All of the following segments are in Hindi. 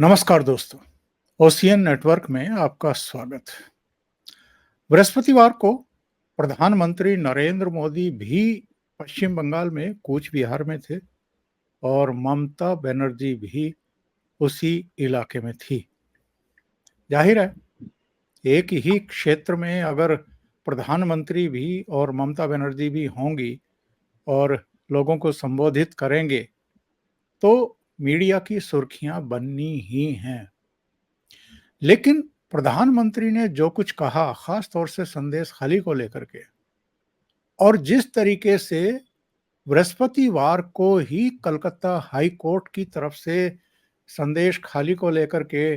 नमस्कार दोस्तों, ओशियन नेटवर्क में आपका स्वागत। बृहस्पतिवार को प्रधानमंत्री नरेंद्र मोदी भी पश्चिम बंगाल में कूच बिहार में थे और ममता बनर्जी भी उसी इलाके में थी। जाहिर है, एक ही क्षेत्र में अगर प्रधानमंत्री भी और ममता बनर्जी भी होंगी और लोगों को संबोधित करेंगे, तो मीडिया की सुर्खियां बननी ही हैं। लेकिन प्रधानमंत्री ने जो कुछ कहा, खास तौर से संदेश खाली को लेकर के, और जिस तरीके से बृहस्पतिवार को ही कलकत्ता हाई कोर्ट की तरफ से संदेश खाली को लेकर के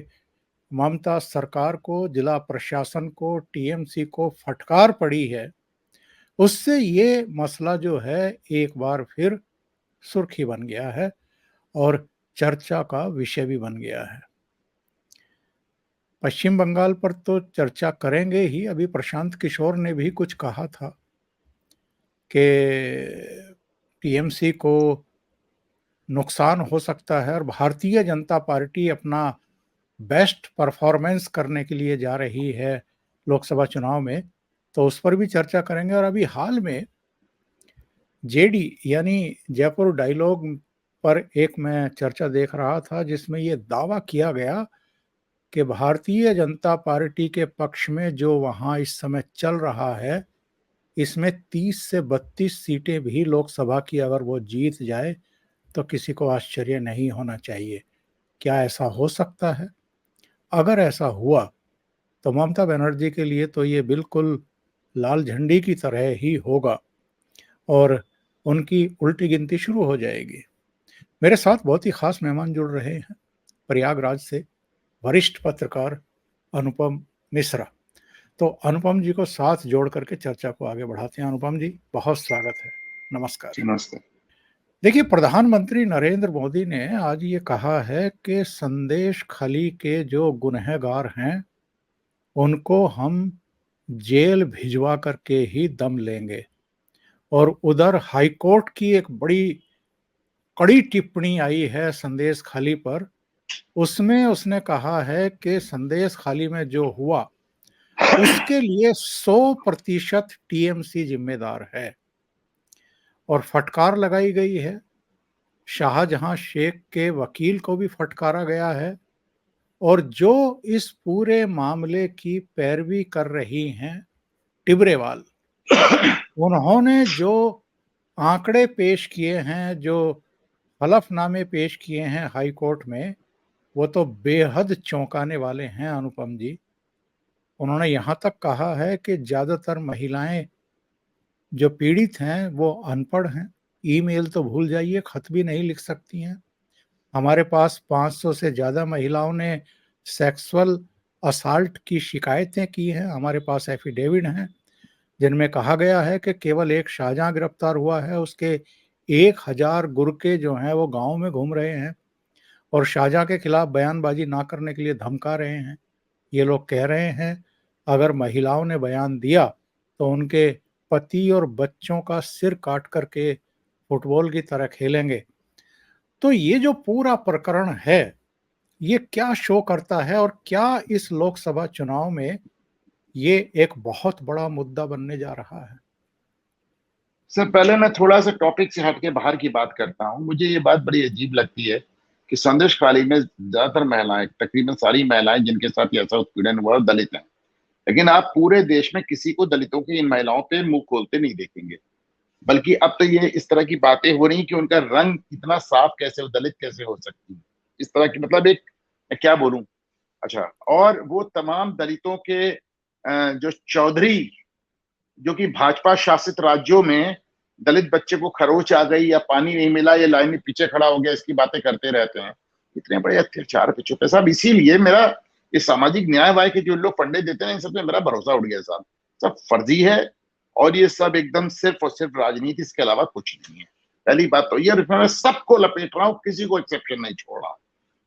ममता सरकार को, जिला प्रशासन को, टीएमसी को फटकार पड़ी है, उससे ये मसला जो है एक बार फिर सुर्खी बन गया है और चर्चा का विषय भी बन गया है। पश्चिम बंगाल पर तो चर्चा करेंगे ही। अभी प्रशांत किशोर ने भी कुछ कहा था कि टीएमसी को नुकसान हो सकता है और भारतीय जनता पार्टी अपना बेस्ट परफॉर्मेंस करने के लिए जा रही है लोकसभा चुनाव में, तो उस पर भी चर्चा करेंगे। और अभी हाल में जेडी यानी जयपुर डायलॉग पर एक मैं चर्चा देख रहा था जिसमें ये दावा किया गया कि भारतीय जनता पार्टी के पक्ष में जो वहां इस समय चल रहा है, इसमें 30 से 32 सीटें भी लोकसभा की अगर वो जीत जाए तो किसी को आश्चर्य नहीं होना चाहिए। क्या ऐसा हो सकता है? अगर ऐसा हुआ तो ममता बनर्जी के लिए तो ये बिल्कुल लाल झंडी की तरह ही होगा और उनकी उल्टी गिनती शुरू हो जाएगी। मेरे साथ बहुत ही खास मेहमान जुड़ रहे हैं, प्रयागराज से वरिष्ठ पत्रकार अनुपम मिश्रा। तो अनुपम जी को साथ जोड़ करके चर्चा को आगे बढ़ाते हैं। अनुपम जी, बहुत स्वागत है। नमस्कार। नमस्ते। देखिए, प्रधानमंत्री नरेंद्र मोदी ने आज ये कहा है कि संदेश खली के जो गुनहगार हैं उनको हम जेल भिजवा करके ही दम लेंगे। और उधर हाईकोर्ट की एक बड़ी कड़ी टिप्पणी आई है संदेश खाली पर। उसमें उसने कहा है कि संदेश खाली में जो हुआ उसके लिए 100% टीएमसी जिम्मेदार है और फटकार लगाई गई है। शाहजहां शेख के वकील को भी फटकारा गया है और जो इस पूरे मामले की पैरवी कर रही हैं टिबरेवाल, उन्होंने जो आंकड़े पेश किए हैं, जो हलफनामे पेश किए हैं हाई कोर्ट में, वो तो बेहद चौंकाने वाले हैं अनुपम जी। उन्होंने यहाँ तक कहा है कि ज़्यादातर महिलाएं जो पीड़ित हैं वो अनपढ़ हैं, ईमेल तो भूल जाइए, खत भी नहीं लिख सकती हैं। हमारे पास 500 से ज़्यादा महिलाओं ने सेक्सुअल असाल्ट की शिकायतें की हैं। हमारे पास एफिडेविट हैं जिनमें कहा गया है कि केवल एक शाहजहां गिरफ्तार हुआ है, उसके 1000 गुरके जो हैं वो गांव में घूम रहे हैं और शाहजहां के खिलाफ बयानबाजी ना करने के लिए धमका रहे हैं। ये लोग कह रहे हैं अगर महिलाओं ने बयान दिया तो उनके पति और बच्चों का सिर काट करके फुटबॉल की तरह खेलेंगे। तो ये जो पूरा प्रकरण है, ये क्या शो करता है और क्या इस लोकसभा चुनाव में ये एक बहुत बड़ा मुद्दा बनने जा रहा है? सर, पहले मैं थोड़ा सा टॉपिक से हटके बाहर की बात करता हूँ। मुझे ये बात बड़ी अजीब लगती है कि संदेश खाली में ज्यादातर महिलाएं, तकरीबन सारी महिलाएं जिनके साथ ऐसा उत्पीड़न हुआ, दलित हैं। लेकिन आप पूरे देश में किसी को दलितों की, इन महिलाओं पे मुंह खोलते नहीं देखेंगे। बल्कि अब तो ये इस तरह की बातें हो रही कि उनका रंग इतना साफ कैसे हो, दलित कैसे हो सकती है, इस तरह की, मतलब एक, मैं क्या बोलूं। अच्छा, और वो तमाम दलितों के जो चौधरी, जो कि भाजपा शासित राज्यों में दलित बच्चे को खरोच आ गई या पानी नहीं मिला या लाइन में पीछे खड़ा हो गया, इसकी बातें करते रहते हैं। इतने बड़े अत्याचार पे चुप है साहब। इसीलिए मेरा ये सामाजिक न्याय वाय के जो लोग फंडे देते हैं, इन सब में मेरा भरोसा उठ गया साहब। सब फर्जी है और ये सब एकदम सिर्फ और सिर्फ राजनीति, इसके अलावा कुछ नहीं है। पहली बात तो ये, मैं सबको लपेट रहा हूँ, किसी को एक्सेप्शन नहीं छोड़ रहा,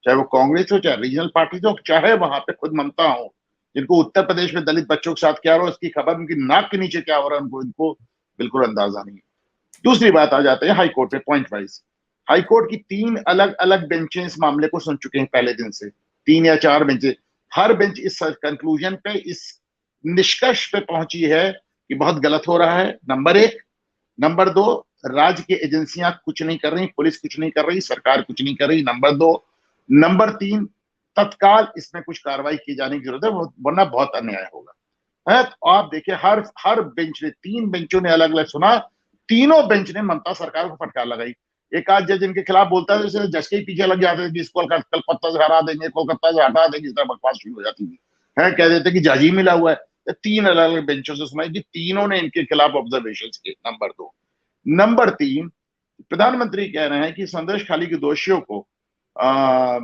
चाहे वो कांग्रेस हो, चाहे रीजनल पार्टी हो, चाहे वहां पे खुद ममता हो, जिनको उत्तर प्रदेश में दलित बच्चों के साथ क्या हो रहा है उसकी खबर, उनकी नाक के नीचे क्या हो रहा है इनको बिल्कुल अंदाजा नहीं है। दूसरी बात आ जाते हैं हाई कोर्ट पे, पॉइंट वाइज। हाई कोर्ट की 3 अलग अलग बेंचें इस मामले को सुन चुके हैं पहले दिन से। 3 या 4 बेंच, हर बेंच इस कंक्लूजन पे, इस निष्कर्ष पे पहुंची है कि बहुत गलत हो रहा है, नंबर 1। नंबर 2, राज्य की एजेंसियां कुछ नहीं कर रही, पुलिस कुछ नहीं कर रही, सरकार कुछ नहीं कर रही, नंबर 2। नंबर 3, तत्काल इसमें कुछ कार्रवाई की जाने की जरूरत है, वरना बहुत अन्याय होगा। है तो आप देखिए, हर बेंच ने, 3 बेंचों ने अलग अलग सुना, तीनों बेंच ने ममता सरकार को फटकार लगाई। एक आध जज इनके खिलाफ बोलता है, जैसे जज के पीछे लग जाते थे कि इसको कलकत्ता से हरा देंगे, कोलकाता से हटा देंगे, इस तरह बकवास शुरू हो जाती थी। है, कह देते कि जज ही मिला हुआ है। तो 3 अलग अलग बेंचों से सुनाई कि तीनों ने इनके खिलाफ ऑब्जर्वेशन किए, नंबर 2। नंबर 3, प्रधानमंत्री कह रहे हैं कि संदेश खाली के दोषियों को आ,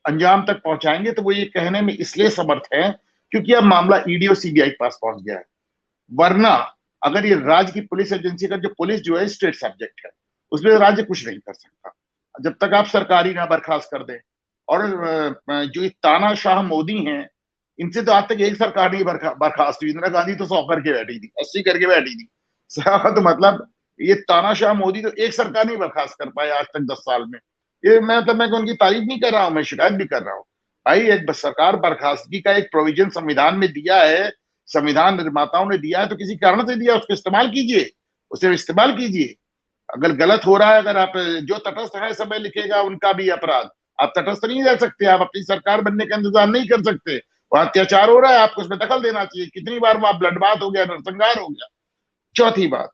अंजाम तक पहुंचाएंगे, तो वो ये कहने में इसलिए समर्थ है क्योंकि अब मामला ईडी और सीबीआई के पास पहुंच गया है। वरना अगर ये राज्य की पुलिस एजेंसी का, जो पुलिस जो है स्टेट सब्जेक्ट है, उसमें राज्य कुछ नहीं कर सकता जब तक आप सरकारी ना बर्खास्त कर दे। और जो ये तानाशाह मोदी हैं, इनसे तो आज तक एक सरकार नहीं बर्खास्त हुई। इंदिरा गांधी तो 100 करके बैठी थी, 80 करके बैठी थी। तो मतलब ये तानाशाह मोदी तो एक सरकार नहीं बर्खास्त कर पाए आज तक 10 साल में। ये मैं उनकी तारीफ नहीं कर रहा हूं, मैं शिकायत भी कर रहा हूं। भाई, एक सरकार बर्खास्तगी का एक प्रोविजन संविधान में दिया है, संविधान निर्माताओं ने दिया है, तो किसी कारण से दिया, उसको इस्तेमाल कीजिए, उसे इस्तेमाल कीजिए। अगर गलत हो रहा है, अगर आप, जो तटस्थ है समय लिखेगा उनका भी अपराध, आप तटस्थ नहीं रह सकते, आप अपनी सरकार बनने का इंतजार नहीं कर सकते। वहां अत्याचार हो रहा है, आपको उसमें दखल देना चाहिए। कितनी बार वहां ब्लडबाथ हो गया, नरसंहार हो गया। चौथी बात,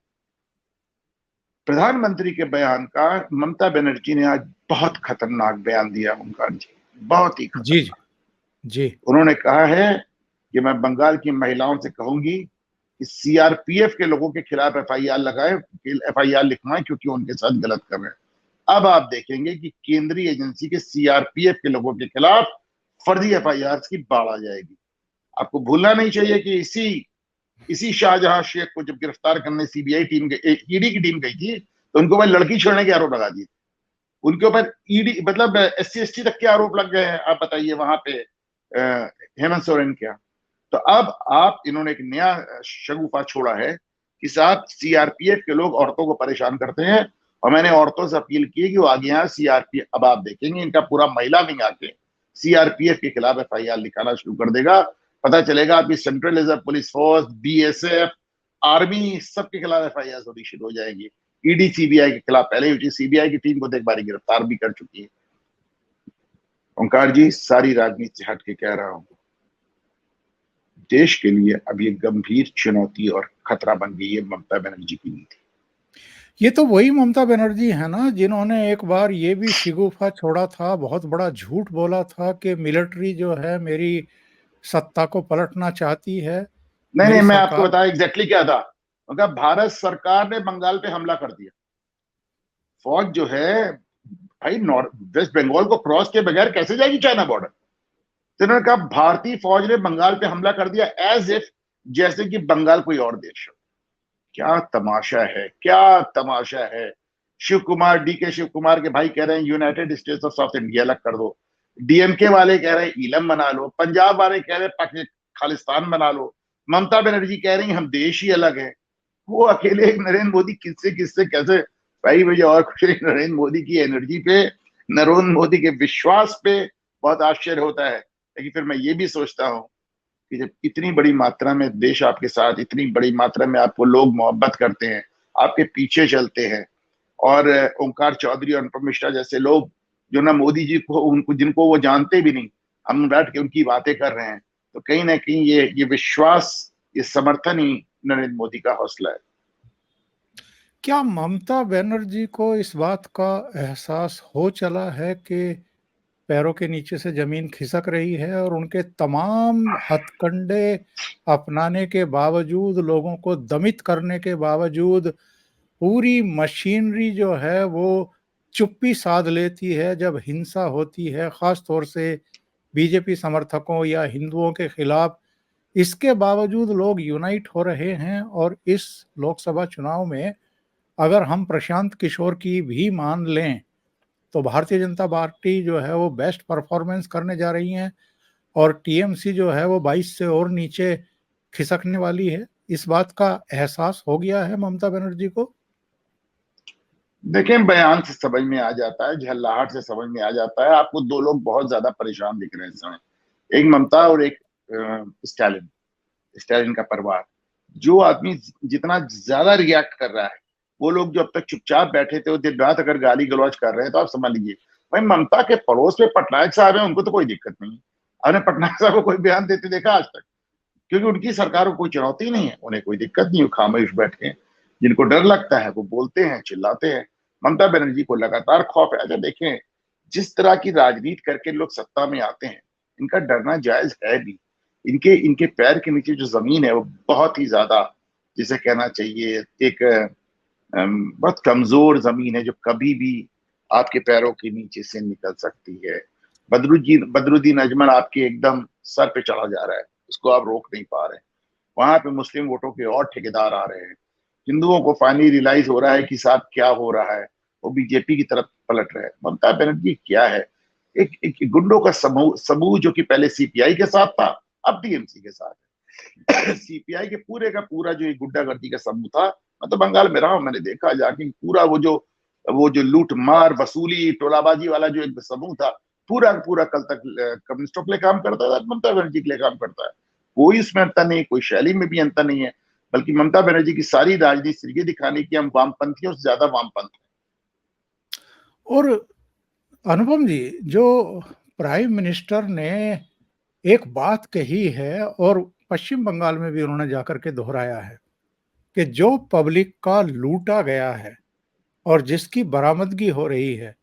प्रधानमंत्री के बयान का ममता बनर्जी ने आज बहुत खतरनाक बयान दिया, ओंकार जी, बहुत ही जी जी खतरनाक। जी। उन्होंने कहा है कि मैं बंगाल की महिलाओं से कहूंगी कि सीआरपीएफ के लोगों के खिलाफ एफआईआर लगाए, एफआईआर लिखवाएं, क्योंकि उनके साथ गलत कर रहे हैं। अब आप देखेंगे कि केंद्रीय एजेंसी के सीआरपीएफ के लोगों के खिलाफ फर्जी एफआईआर की बाढ़ आ जाएगी। आपको भूलना नहीं चाहिए कि इसी शाहजहां शेख को जब गिरफ्तार करने सीबीआई टीम, ईडी की टीम गई थी, तो उनको ऊपर लड़की छोड़ने के आरोप लगा दिए। उनके ऊपर ईडी, मतलब एससी एसटी तक के आरोप लग गए हैं। आप बताइए वहां पे हेमंत सोरेन क्या। तो अब आप, इन्होंने एक नया शगुफा छोड़ा है कि साथ सीआरपीएफ के लोग औरतों को परेशान करते हैं, और मैंने औरतों से अपील की कि वो आगे यहाँ सीआरपीएफ, अब आप देखेंगे इनका पूरा महिला विंग आके सीआरपीएफ के खिलाफ एफआईआर लिखाना शुरू कर देगा। पता चलेगा आपकी central reserve police force, BSF, army, सबके खिलाफ एफआईआर होनी शुरू हो जाएगी। ईडी सीबीआई के खिलाफ पहले हुई थी, सीबीआई की टीम को तो एक बार गिरफ्तार भी कर चुकी है। ओंकार जी, सारी राजनीति से हट के कह रहा हूं, देश के लिए अब ये गंभीर चुनौती और खतरा बन गई है ममता बनर्जी की नीति। ये तो वही ममता बनर्जी है ना, जिन्होंने एक बार ये भी शिगुफा छोड़ा था, बहुत बड़ा झूठ बोला था कि मिलिट्री जो है मेरी सत्ता को पलटना चाहती है, नहीं नहीं, मेरी मैं आपको सरकार। बताया एग्जैक्टली क्या था। उनका, भारत सरकार ने बंगाल पे हमला कर दिया। फौज जो है भाई, नॉर्थ वेस्ट बंगाल को क्रॉस के बगैर कैसे जाएगी चाइना बॉर्डर। तो उन्होंने कहा भारतीय फौज ने बंगाल पे हमला कर दिया, एज इफ जैसे कि बंगाल कोई और देश हो। क्या तमाशा है, क्या तमाशा है। शिव कुमार, डीके शिव कुमार के भाई कह रहे हैं United states of south India अलग कर दो, डीएमके वाले कह रहे हैं ईलम बना लो, पंजाब वाले कह रहे हैं पाकिस्तान खालिस्तान बना लो, ममता बनर्जी कह रही हैं हम देश ही अलग है। वो अकेले एक नरेंद्र मोदी किससे किससे कैसे। भाई मुझे और कुछ नहीं, नरेंद्र मोदी की एनर्जी पे, नरेंद्र मोदी के विश्वास पे बहुत आश्चर्य होता है। लेकिन फिर मैं ये भी सोचता हूँ कि जब इतनी बड़ी मात्रा में देश आपके साथ, इतनी बड़ी मात्रा में आपको लोग मोहब्बत करते हैं, आपके पीछे चलते हैं, और ओंकार चौधरी और अनुपम मिश्रा जैसे लोग जो ना मोदी जी को, उनको, जिनको वो जानते भी नहीं, हम बैठ के उनकी बातें कर रहे हैं, तो कहीं ना कहीं ये विश्वास, ये समर्थन ही नरेंद्र मोदी का हौसला है। क्या ममता बनर्जी को इस बात का एहसास हो चला है कि पैरों के नीचे से जमीन खिसक रही है, और उनके तमाम हथकंडे अपनाने के बावजूद, लोगों को दमित करने के बावजूद, पूरी मशीनरी जो है वो चुप्पी साध लेती है जब हिंसा होती है, खास तौर से बीजेपी समर्थकों या हिंदुओं के खिलाफ। इसके बावजूद लोग यूनाइट हो रहे हैं, और इस लोकसभा चुनाव में अगर हम प्रशांत किशोर की भी मान लें, तो भारतीय जनता पार्टी जो है वो बेस्ट परफॉर्मेंस करने जा रही है, और टीएमसी जो है वो 22 से और नीचे खिसकने वाली है। इस बात का एहसास हो गया है ममता बनर्जी को? देखिए, बयान से समझ में आ जाता है, झल्लाहट से समझ में आ जाता है। आपको दो लोग बहुत ज्यादा परेशान दिख रहे हैं इस समय, एक ममता और एक स्टालिन, स्टालिन का परिवार। जो आदमी जितना ज्यादा रिएक्ट कर रहा है, वो लोग जो अब तक चुपचाप बैठे थे वो दिन रात अगर गाली गलौज कर रहे हैं, तो आप समझ लीजिए। भाई, ममता के पड़ोस में पटनायक साहब है, उनको तो कोई दिक्कत नहीं है। आपने पटनायक साहब को कोई बयान देते देखा आज तक? क्योंकि उनकी सरकार को कोई चुनौती नहीं है, उन्हें कोई दिक्कत नहीं है, खामोश बैठे हैं। जिनको डर लगता है वो बोलते हैं, चिल्लाते हैं। ममता बनर्जी को लगातार खौफ है। अच्छा देखें, जिस तरह की राजनीति करके लोग सत्ता में आते हैं, इनका डरना जायज है भी। इनके इनके पैर के नीचे जो जमीन है वो बहुत ही ज्यादा, जिसे कहना चाहिए, एक बहुत कमजोर जमीन है, जो कभी भी आपके पैरों के नीचे से निकल सकती है। बदरुद्दीन अजमल आपके एकदम सर पे चढ़ा जा रहा है, उसको आप रोक नहीं पा रहे। वहां पे मुस्लिम वोटों के और ठेकेदार आ रहे हैं। हिंदुओं को फाइनली रियलाइज हो रहा है कि साहब क्या हो रहा है, वो बीजेपी की तरफ पलट रहे हैं। ममता बनर्जी क्या है, एक गुंडों का समूह समूह जो कि पहले सीपीआई के साथ था, अब टीएमसी के साथ है। सीपीआई के पूरे का पूरा जो एक गुंडागर्दी का समूह था, मैं तो बंगाल में रहा हूं, मैंने देखा जाके पूरा वो जो लूट मार वसूली टोलाबाजी वाला जो एक समूह था, पूरा पूरा कल तक कम्युनिस्टों के लिए काम करता था, ममता बनर्जी के लिए काम करता है। कोई उसमें अंतर नहीं, कोई शैली में भी अंतर नहीं है। बल्कि ममता बनर्जी की सारी राजनीति सिर्फ ये दिखाने की हम वामपंथियों से ज्यादा वामपंथ हैं। और अनुपम जी, जो प्राइम मिनिस्टर ने एक बात कही है और पश्चिम बंगाल में भी उन्होंने जाकर के दोहराया है कि जो पब्लिक का लूटा गया है और जिसकी बरामदगी हो रही है,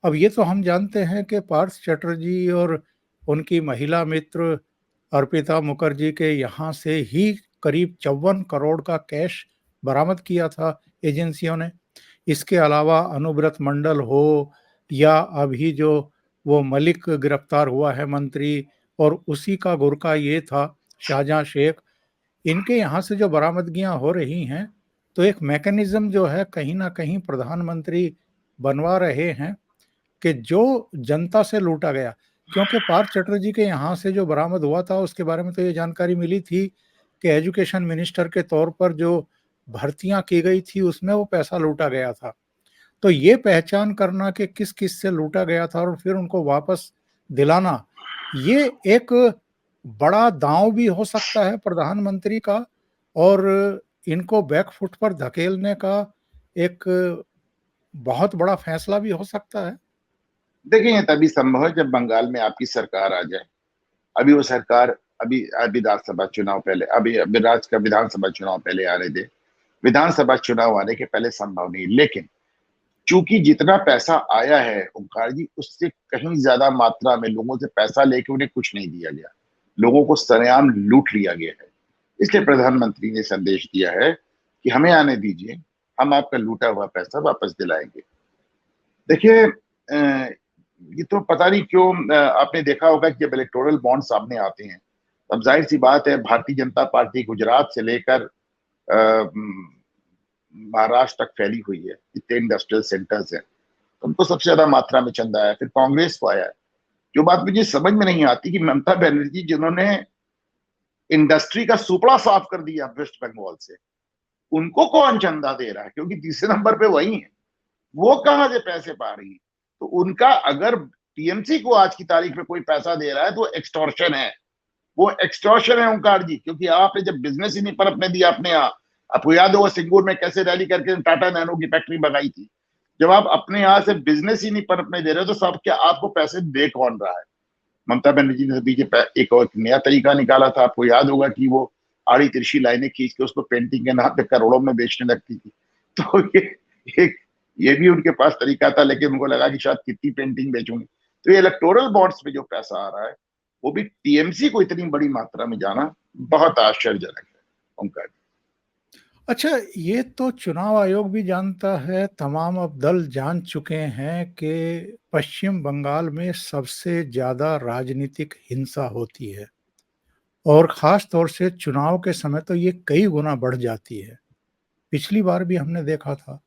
अब ये तो हम जानते हैं कि पार्थ चटर्जी और उनकी महिला मित्र अर्पिता मुखर्जी के यहाँ से ही करीब 54 करोड़ का कैश बरामद किया था एजेंसियों ने। इसके अलावा अनुव्रत मंडल हो या अभी जो वो मलिक गिरफ्तार हुआ है मंत्री, और उसी का गुरका ये था शाहजहां शेख, इनके यहाँ से जो बरामदगियां हो रही हैं, तो एक मैकेनिज्म जो है कहीं ना कहीं प्रधानमंत्री बनवा रहे हैं कि जो जनता से लूटा गया, क्योंकि पार्थ चटर्जी के यहाँ से जो बरामद हुआ था उसके बारे में तो ये जानकारी मिली थी कि एजुकेशन मिनिस्टर के तौर पर जो भर्तियां की गई थी उसमें वो पैसा लूटा गया था। तो ये पहचान करना कि किस किस से लूटा गया था और फिर उनको वापस दिलाना, ये एक बड़ा दांव भी हो सकता है प्रधानमंत्री का, और इनको बैकफुट पर धकेलने का एक बहुत बड़ा फैसला भी हो सकता है। देखिए, ये तभी संभव है जब बंगाल में आपकी सरकार आ जाए। अभी वो सरकार, अभी विधानसभा चुनाव पहले, अभी राज्य का विधानसभा चुनाव पहले आने दे। विधानसभा चुनाव आने के पहले संभव नहीं, लेकिन चूंकि जितना पैसा आया है ओंकार जी, उससे कहीं ज्यादा मात्रा में लोगों से पैसा लेके उन्हें कुछ नहीं दिया गया, लोगों को सरेआम लूट लिया गया है। इसलिए प्रधानमंत्री ने संदेश दिया है कि हमें आने दीजिए, हम आपका लूटा हुआ पैसा वापस दिलाएंगे। देखिए, ये तो पता नहीं क्यों, आपने देखा होगा कि जब इलेक्टोरल बॉन्ड सामने आते हैं, तब जाहिर सी बात है भारतीय जनता पार्टी गुजरात से लेकर महाराष्ट्र तक फैली हुई है, इतने इंडस्ट्रियल सेंटर्स हैं, तो उनको सबसे ज्यादा मात्रा में चंदा आया, फिर कांग्रेस को आया है। जो बात मुझे समझ में नहीं आती कि ममता बनर्जी जिन्होंने इंडस्ट्री का सुपड़ा साफ कर दिया वेस्ट बंगाल से, उनको कौन चंदा दे रहा है? क्योंकि तीसरे नंबर पे वही है, वो कहां से पैसे पा रही है? तो उनका अगर टीएमसी को आज की तारीख में कोई पैसा दे रहा है तो एक्सटॉर्शन है, वो एक्सटॉर्शन है ओंकार जी। क्योंकि आपने जब बिजनेस ही नहीं पनपने दिया अपने यहाँ, आपको याद होगा सिंगूर में कैसे रैली करके टाटा नैनो की फैक्ट्री बनाई थी। जब आप अपने यहाँ से बिजनेस ही नहीं पनपने दे रहे हो, तो सब क्या आपको पैसे दे कौन रहा है? ममता बनर्जी ने बीजे एक और नया तरीका निकाला था, आपको याद होगा कि वो आड़ी तिरछी लाइनें खींच के उसको पेंटिंग के नाम पे करोड़ों में बेचने लगती थी। तो एक ये भी उनके पास तरीका था, लेकिन उनको लगा कि शायद कितनी पेंटिंग बेचूंगी। तो ये इलेक्टोरल बॉन्ड्स में जो पैसा आ रहा है, वो भी टीएमसी को इतनी बड़ी मात्रा में जाना बहुत आश्चर्यजनक है उनका। अच्छा, ये तो चुनाव आयोग भी जानता है, तमाम अब दल जान चुके हैं कि पश्चिम बंगाल में सबसे ज्यादा राजनीतिक हिंसा होती है और खास तौर से चुनाव के समय तो ये कई गुना बढ़ जाती है। पिछली बार भी हमने देखा था,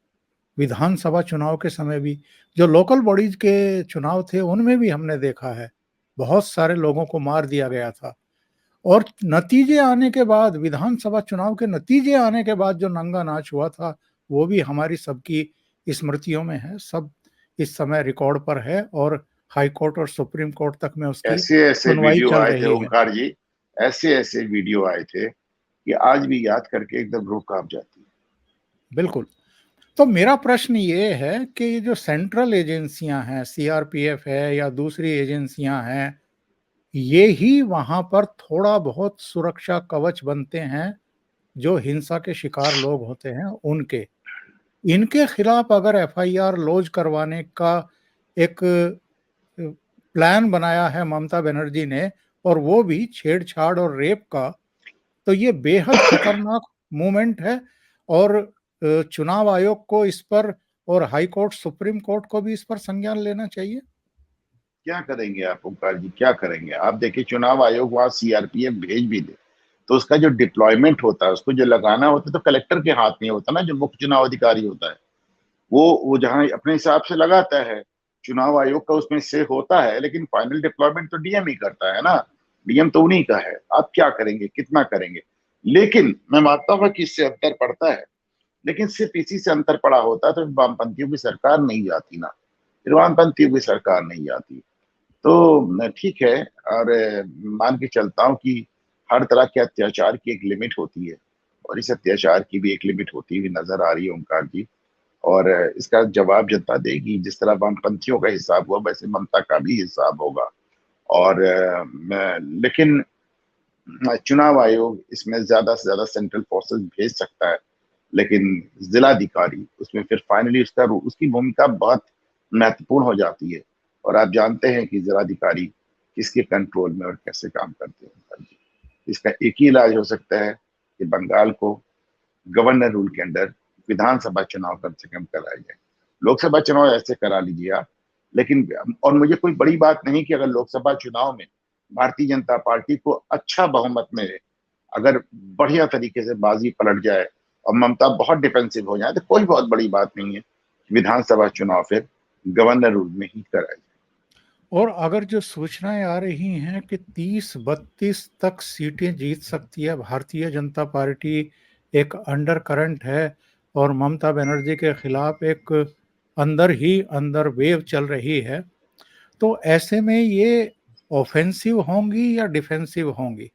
विधानसभा चुनाव के समय भी, जो लोकल बॉडीज के चुनाव थे उनमें भी हमने देखा है, बहुत सारे लोगों को मार दिया गया था। और नतीजे आने के बाद, विधानसभा चुनाव के नतीजे आने के बाद जो नंगा नाच हुआ था, वो भी हमारी सबकी स्मृतियों में है, सब इस समय रिकॉर्ड पर है और हाई कोर्ट और सुप्रीम कोर्ट तक में उसकी ऐसे ऐसे सुनवाई वीडियो चल आए थे रही है। ओंकार जी, ऐसे ऐसे वीडियो आए थे कि आज भी याद करके एकदम रूह कांप जाती है। बिल्कुल। तो मेरा प्रश्न ये है कि ये जो सेंट्रल एजेंसियां हैं, सीआरपीएफ है या दूसरी एजेंसियां हैं, ये ही वहां पर थोड़ा बहुत सुरक्षा कवच बनते हैं जो हिंसा के शिकार लोग होते हैं उनके। इनके खिलाफ अगर एफआईआर लॉन्च करवाने का एक प्लान बनाया है ममता बनर्जी ने, और वो भी छेड़छाड़ और रेप का, तो ये बेहद खतरनाक मूवमेंट है। और चुनाव आयोग को इस पर और हाई कोर्ट सुप्रीम कोर्ट को भी इस पर संज्ञान लेना चाहिए। क्या करेंगे आप ओंकार जी, क्या करेंगे आप? देखिए, चुनाव आयोग वहां सीआरपीएफ भेज भी दे तो उसका जो डिप्लॉयमेंट होता है, उसको जो लगाना होता है, तो कलेक्टर के हाथ में होता है ना, जो मुख्य चुनाव अधिकारी होता है। वो जहां अपने हिसाब से लगाता है, चुनाव आयोग का उसमें से होता है, लेकिन फाइनल डिप्लॉयमेंट तो डीएम ही करता है ना। डीएम तो उन्हीं का है। आप क्या करेंगे, कितना करेंगे? लेकिन मैं मानता हूँ कि इससे अंतर पड़ता है, लेकिन सिर्फ इसी से अंतर पड़ा होता तो वामपंथियों की सरकार नहीं जाती ना, फिर वामपंथियों की सरकार नहीं जाती। तो ठीक है। और मान के चलता हूँ कि हर तरह के अत्याचार की एक लिमिट होती है, और इस अत्याचार की भी एक लिमिट होती हुई नजर आ रही है ओंकार जी। और इसका जवाब जनता देगी। जिस तरह वामपंथियों का हिसाब हुआ, वैसे ममता का भी हिसाब होगा। और लेकिन चुनाव आयोग इसमें ज्यादा से ज्यादा सेंट्रल फोर्सेस भेज सकता है, लेकिन जिलाधिकारी उसमें फिर फाइनली उसकी भूमिका बहुत महत्वपूर्ण हो जाती है। और आप जानते हैं कि जिलाधिकारी किसके कंट्रोल में और कैसे काम करते हैं। इसका एक ही इलाज हो सकता है कि बंगाल को गवर्नर रूल के अंडर विधानसभा चुनाव कम से कम कराए जाए। लोकसभा चुनाव ऐसे करा लीजिए आप, लेकिन और मुझे कोई बड़ी बात नहीं कि अगर लोकसभा चुनाव में भारतीय जनता पार्टी को अच्छा बहुमत मिले, अगर बढ़िया तरीके से बाजी पलट जाए और ममता बहुत डिफेंसिव हो जाए, तो कोई बहुत बड़ी बात नहीं है। विधानसभा चुनाव फिर गवर्नर रूल में ही कराया जाए। और अगर जो सूचनाएं आ रही हैं कि 30-32 तक सीटें जीत सकती है भारतीय जनता पार्टी, एक अंडर करंट है और ममता बनर्जी के खिलाफ एक अंदर ही अंदर वेव चल रही है, तो ऐसे में ये ऑफेंसिव होंगी या डिफेंसिव होंगी?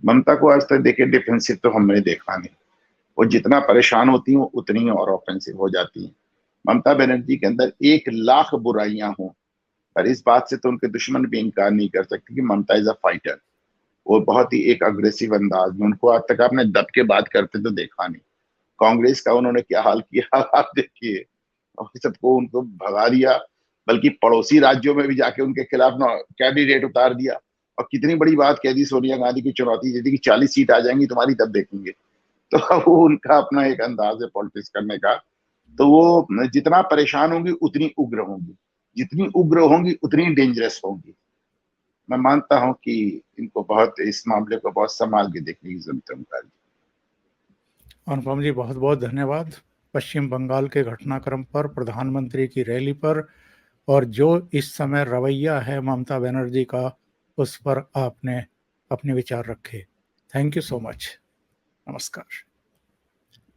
ममता को आज तक देखे डिफेंसिव तो हमने देखा नहीं। वो जितना परेशान होती हैं, उतनी ही और ऑफेंसिव हो जाती हैं। ममता बनर्जी के अंदर 1 लाख बुराइयां हों, पर इस बात से तो उनके दुश्मन भी इनकार नहीं कर सकते कि ममता इज अ फाइटर। वो बहुत ही एक अग्रेसिव अंदाज में, उनको आज तक आपने दब के बात करते तो देखा नहीं। कांग्रेस का उन्होंने क्या हाल किया आप देखिए, और सबको उनको भगा दिया, बल्कि पड़ोसी राज्यों में भी जाके उनके खिलाफ ना कैंडिडेट उतार दिया। और कितनी बड़ी बात कह दी सोनिया गांधी की, चुनौती दे दी कि 40 सीट आ जाएंगी तुम्हारी, तब देखेंगे। तो वो उनका अपना एक अंदाज है पॉलिटिक्स करने का। तो वो जितना परेशान होंगी उतनी उग्र होंगी, जितनी उग्र होंगी उतनी डेंजरस होंगी। मैं मानता हूं कि इनको बहुत इस मामले को बहुत संभाल के देखने की जरूरत है उनका। अनुपम जी, बहुत बहुत धन्यवाद। पश्चिम बंगाल के घटनाक्रम पर, प्रधानमंत्री की रैली पर, और जो इस समय रवैया है ममता बनर्जी का, उस पर आपने अपने विचार रखे। Thank you so much. नमस्कार।